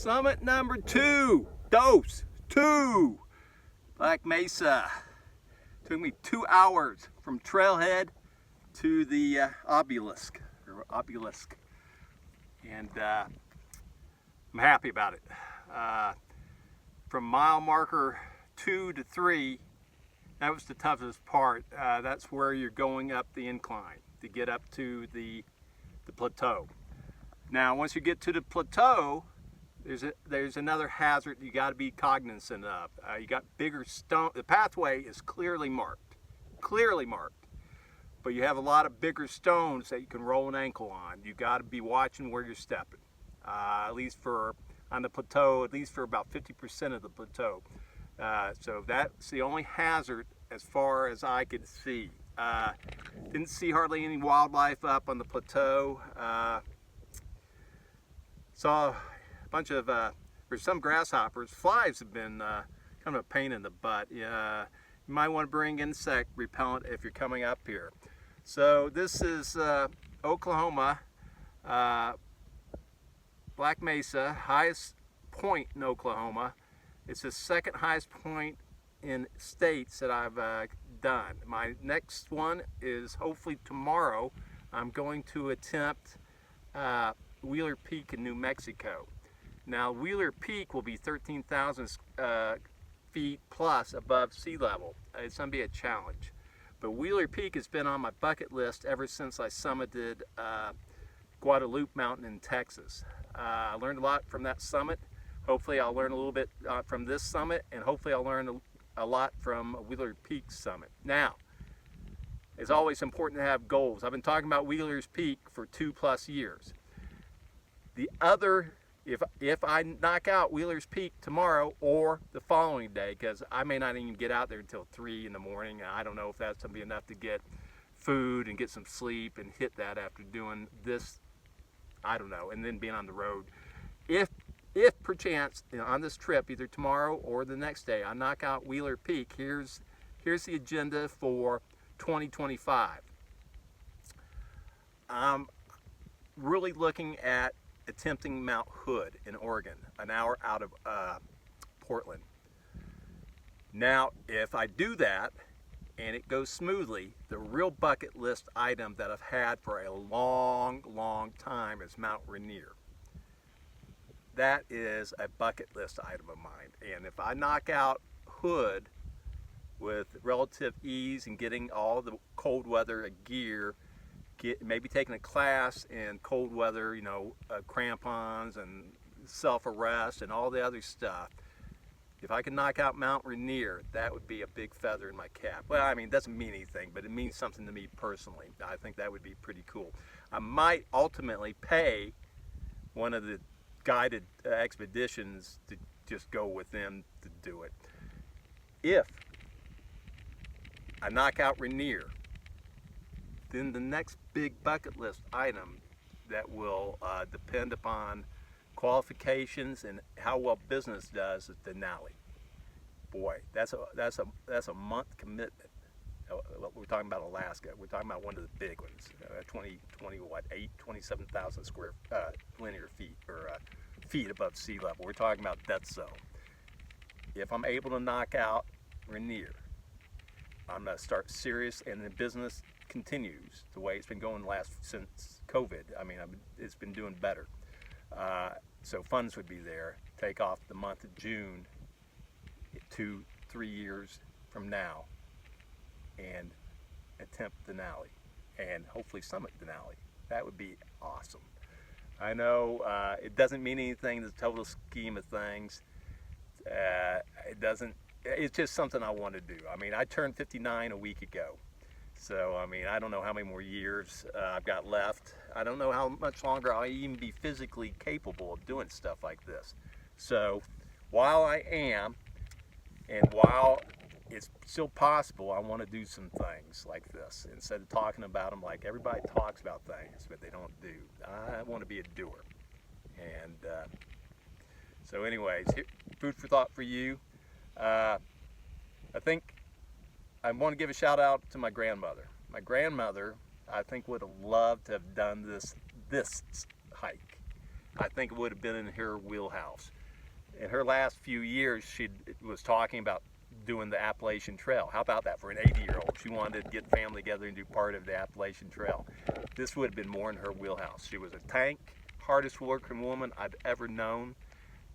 Summit number 2, dose 2, Black Mesa. Took me 2 hours from Trailhead to the obelisk, and I'm happy about it. From mile marker 2 to 3, that was the toughest part. That's where you're going up the incline to get up to the plateau. Now, once you get to the plateau, there's another hazard you got to be cognizant of. You got bigger stone. The pathway is clearly marked, but you have a lot of bigger stones that you can roll an ankle on. You got to be watching where you're stepping. At least on the plateau, at least for about 50% of the plateau. So that's the only hazard as far as I could see. Didn't see hardly any wildlife up on the plateau. Saw a bunch of, there's some grasshoppers. Flies have been kind of a pain in the butt. You might want to bring insect repellent if you're coming up here. So this is Oklahoma, Black Mesa, highest point in Oklahoma. It's the second highest point in states that I've done. My next one is hopefully tomorrow. I'm going to attempt Wheeler Peak in New Mexico. Now Wheeler Peak will be 13,000 feet plus above sea level. It's going to be a challenge. But Wheeler Peak has been on my bucket list ever since I summited Guadalupe Mountain in Texas. I learned a lot from that summit. Hopefully I'll learn a little bit from this summit, and hopefully I'll learn a lot from Wheeler Peak summit. Now, it's always important to have goals. I've been talking about Wheeler's Peak for 2+ years. The other, if I knock out Wheeler's Peak tomorrow or the following day, because I may not even get out there until 3 in the morning. I don't know if that's going to be enough to get food and get some sleep and hit that after doing this, I don't know, and then being on the road. If perchance, on this trip, either tomorrow or the next day, I knock out Wheeler Peak, here's the agenda for 2025. I'm really looking at attempting Mount Hood in Oregon, an hour out of Portland. Now, if I do that and it goes smoothly, the real bucket list item that I've had for a long time is Mount Rainier. That is a bucket list item of mine. And if I knock out Hood with relative ease and getting all the cold weather gear, maybe taking a class in cold weather, crampons and self-arrest and all the other stuff, if I can knock out Mount Rainier, that would be a big feather in my cap. Well, I mean, it doesn't mean anything, but it means something to me personally. I think that would be pretty cool. I might ultimately pay one of the guided expeditions to just go with them to do it. If I knock out Rainier, then the next big bucket list item that will depend upon qualifications and how well business does is Denali. Boy, that's a month commitment. We're talking about Alaska. We're talking about one of the big ones, 27,000 square linear feet or feet above sea level. We're talking about death zone. If I'm able to knock out Rainier, I'm going to start serious, and the business continues the way it's been going since COVID. I mean, it's been doing better. So funds would be there. Take off the month of June 2-3 years from now and attempt Denali and hopefully summit Denali. That would be awesome. I know it doesn't mean anything in the total scheme of things. It's just something I want to do. I mean, I turned 59 a week ago. So, I mean, I don't know how many more years I've got left. I don't know how much longer I'll even be physically capable of doing stuff like this. So, while I am, and while it's still possible, I want to do some things like this. Instead of talking about them like everybody talks about things, but they don't do. I want to be a doer. And so anyways, food for thought for you. I think I want to give a shout out to my grandmother. My grandmother, I think, would have loved to have done this hike. I think it would have been in her wheelhouse. in her last few years, she was talking about doing the Appalachian Trail. How about that for an 80-year-old? She wanted to get family together and do part of the Appalachian Trail. This would have been more in her wheelhouse. She was a tank, hardest working woman I've ever known,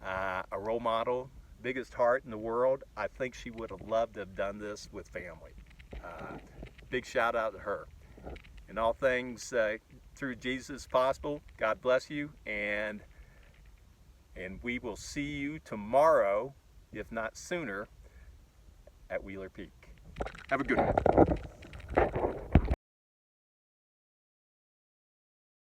a role model, biggest heart in the world. I think she would have loved to have done this with family. Big shout out to her. And all things through Jesus possible. God bless you, and we will see you tomorrow, if not sooner, at Wheeler Peak. Have a good one.